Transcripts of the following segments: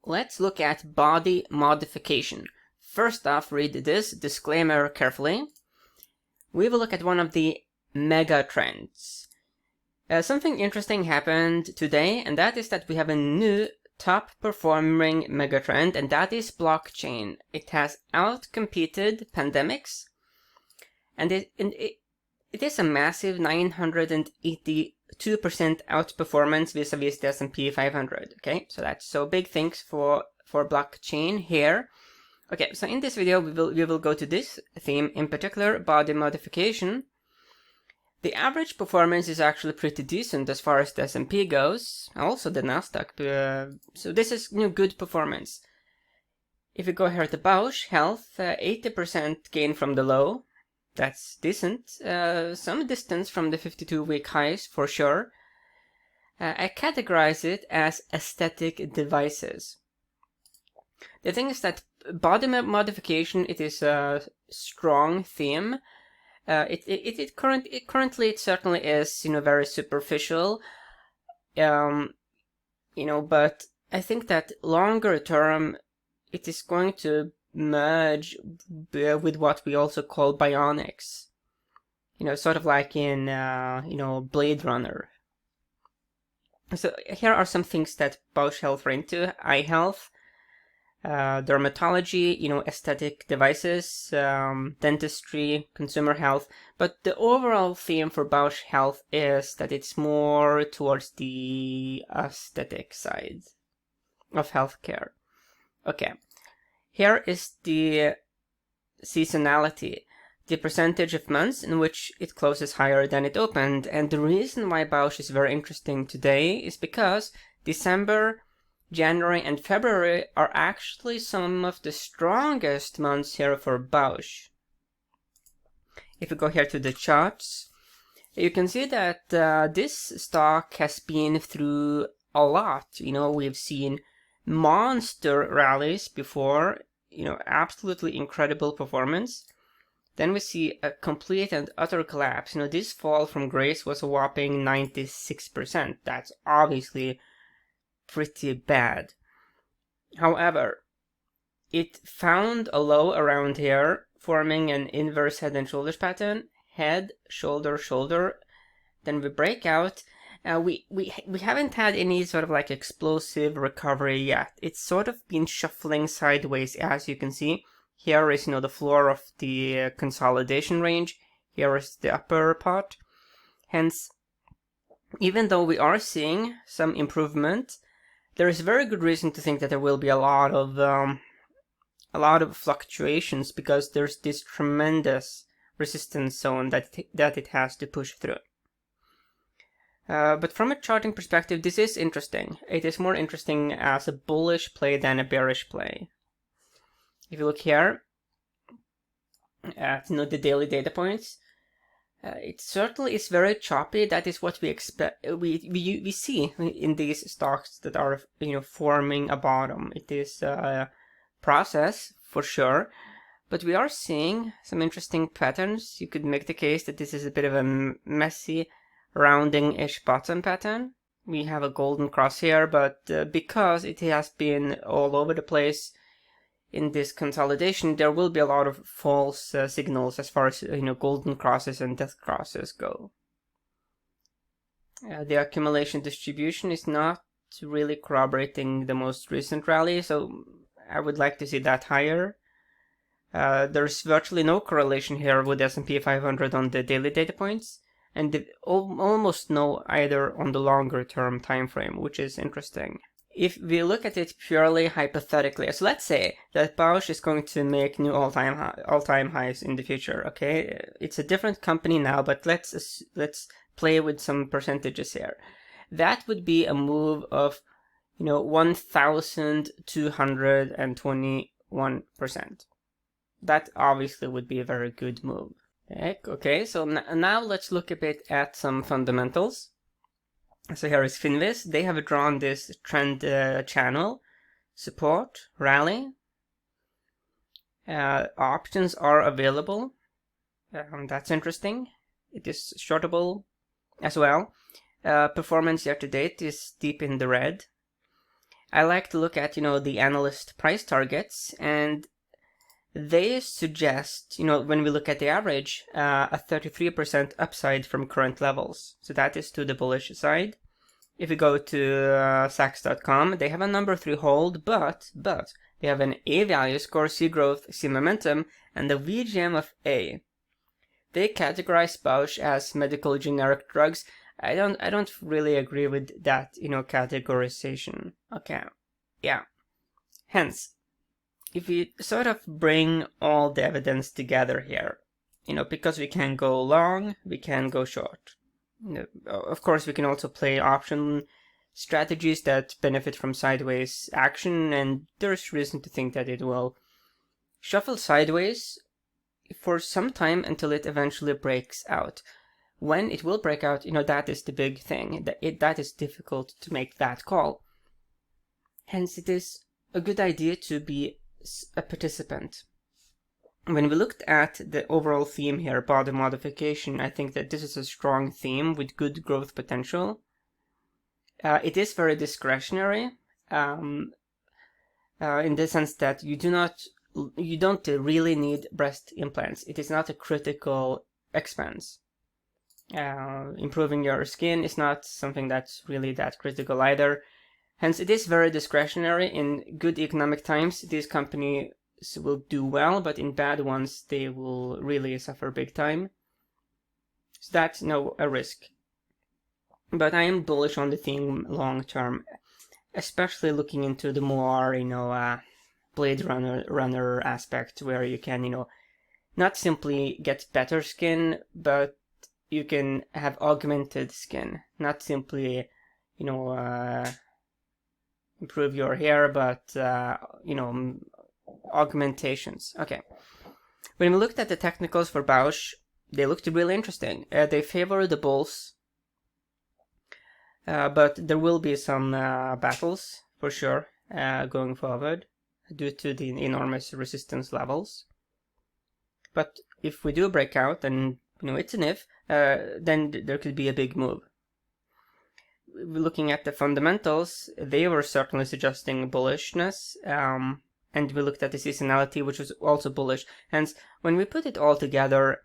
let's look at body modification. First off, read this disclaimer carefully. We will look at one of the mega trends. Something interesting happened today, and that is that we have a new top performing megatrend, and that is blockchain. It has outcompeted pandemics, and it is a massive 982% outperformance vis-a-vis the S&P 500. Okay, so that's so big thanks for blockchain here. Okay, so in this video we will go to this theme in particular, body modification. The average performance is actually pretty decent as far as the S&P goes, also the Nasdaq. So this is good performance. If we go here to Bausch Health, 80% gain from the low. That's decent. Some distance from the 52-week highs for sure. I categorize it as aesthetic devices. The thing is that body modification, it is a strong theme. Currently it certainly is, very superficial, but I think that longer term it is going to merge with what we also call bionics, sort of like in, Blade Runner. So here are some things that Bausch Health are into: eye health, dermatology, aesthetic devices, dentistry, consumer health. But the overall theme for Bausch Health is that it's more towards the aesthetic side of healthcare. Okay, here is the seasonality, the percentage of months in which it closes higher than it opened. And the reason why Bausch is very interesting today is because December, January and February are actually some of the strongest months here for Bausch. If we go here to the charts, you can see that this stock has been through a lot. We've seen monster rallies before, absolutely incredible performance. Then we see a complete and utter collapse. This fall from grace was a whopping 96%. That's obviously pretty bad. However, it found a low around here, forming an inverse head and shoulders pattern. Head, shoulder, shoulder. Then we break out. We haven't had any sort of like explosive recovery yet. It's sort of been shuffling sideways, as you can see. Here is, the floor of the consolidation range. Here is the upper part. Hence, even though we are seeing some improvement, there is very good reason to think that there will be a lot of fluctuations, because there's this tremendous resistance zone that it has to push through. But from a charting perspective, this is interesting. It is more interesting as a bullish play than a bearish play. If you look here at the daily data points, it certainly is very choppy. That is what we expect. We see in these stocks that are forming a bottom. It is a process for sure, but we are seeing some interesting patterns. You could make the case that this is a bit of a messy rounding-ish bottom pattern. We have a golden cross here, but because it has been all over the place in this consolidation, there will be a lot of false signals as far as golden crosses and death crosses go. The accumulation distribution is not really corroborating the most recent rally, so I would like to see that higher. There's virtually no correlation here with S&P 500 on the daily data points, and almost no either on the longer term time frame, which is interesting. If we look at it purely hypothetically, so let's say that Bausch is going to make new all-time highs in the future. Okay, it's a different company now, but let's play with some percentages here. That would be a move of 1,221%. That obviously would be a very good move. Okay, so now let's look a bit at some fundamentals. So here is Finviz. They have drawn this trend channel, support, rally. Options are available. That's interesting. It is shortable as well. Performance year to date is deep in the red. I like to look at, the analyst price targets, and they suggest, when we look at the average, a 33% upside from current levels. So that is to the bullish side. If we go to Saks.com, they have a number 3 hold, but they have an A value score, C growth, C momentum, and a VGM of A. They categorize Bausch as medical generic drugs. I don't really agree with that, categorization. Okay, yeah. Hence, if we sort of bring all the evidence together here, because we can go long, we can go short. Of course, we can also play option strategies that benefit from sideways action, and there's reason to think that it will shuffle sideways for some time until it eventually breaks out. When it will break out, that is the big thing. That is difficult to make that call. Hence, it is a good idea to be a participant. When we looked at the overall theme here, body modification, I think that this is a strong theme with good growth potential. It is very discretionary, in the sense that you don't really need breast implants. It is not a critical expense. Improving your skin is not something that's really that critical either. Hence, it is very discretionary. In good economic times, these companies will do well, but in bad ones, they will really suffer big time. So that's a risk. But I am bullish on the theme long term, especially looking into the more, Blade Runner aspect, where you can, not simply get better skin, but you can have augmented skin, not simply, improve your hair, but, augmentations. Okay. When we looked at the technicals for Bausch, they looked really interesting. They favor the bulls, but there will be some battles for sure going forward due to the enormous resistance levels. But if we do break out, and it's an if, then there could be a big move. Looking at the fundamentals, they were certainly suggesting bullishness, and we looked at the seasonality, which was also bullish. Hence, when we put it all together,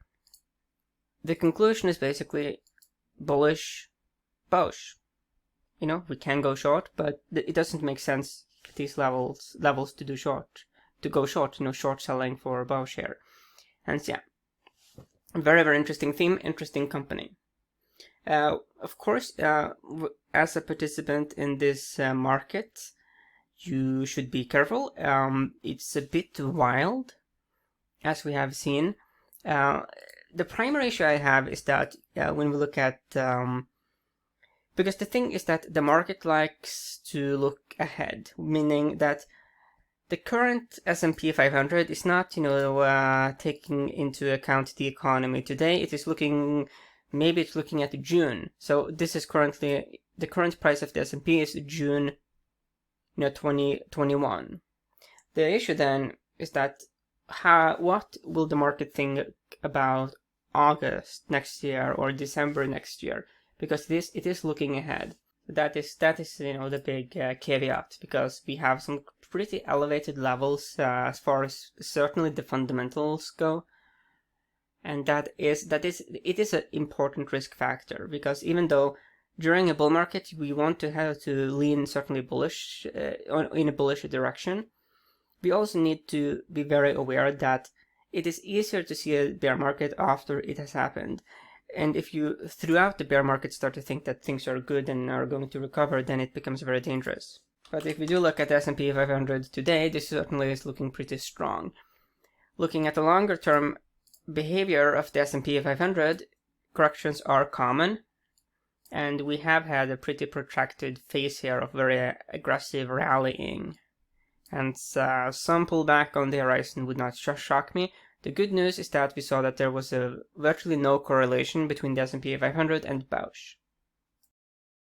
the conclusion is basically bullish Bausch. We can go short, but it doesn't make sense at these levels to go short, short selling for Bausch here. Hence, yeah, very, very interesting theme, interesting company. Of course, as a participant in this market, you should be careful. It's a bit wild, as we have seen. The primary issue I have is that when we look at because the thing is that the market likes to look ahead, meaning that the current S&P 500 is not, taking into account the economy today. It is maybe it's looking at June. So this is currently, the current price of the S&P is June, 2021. The issue then is that what will the market think about August next year or December next year? Because it is looking ahead. That is the big caveat, because we have some pretty elevated levels as far as certainly the fundamentals go, and it is an important risk factor, because even though during a bull market we want to have to lean certainly bullish in a bullish direction, we also need to be very aware that it is easier to see a bear market after it has happened. And if you, throughout the bear market, start to think that things are good and are going to recover, then it becomes very dangerous. But if we do look at the S&P 500 today, this certainly is looking pretty strong. Looking at the longer term behavior of the S&P 500, corrections are common, and we have had a pretty protracted phase here of very aggressive rallying. And some pullback on the horizon would not shock me. The good news is that we saw that there was virtually no correlation between the S&P 500 and Bausch.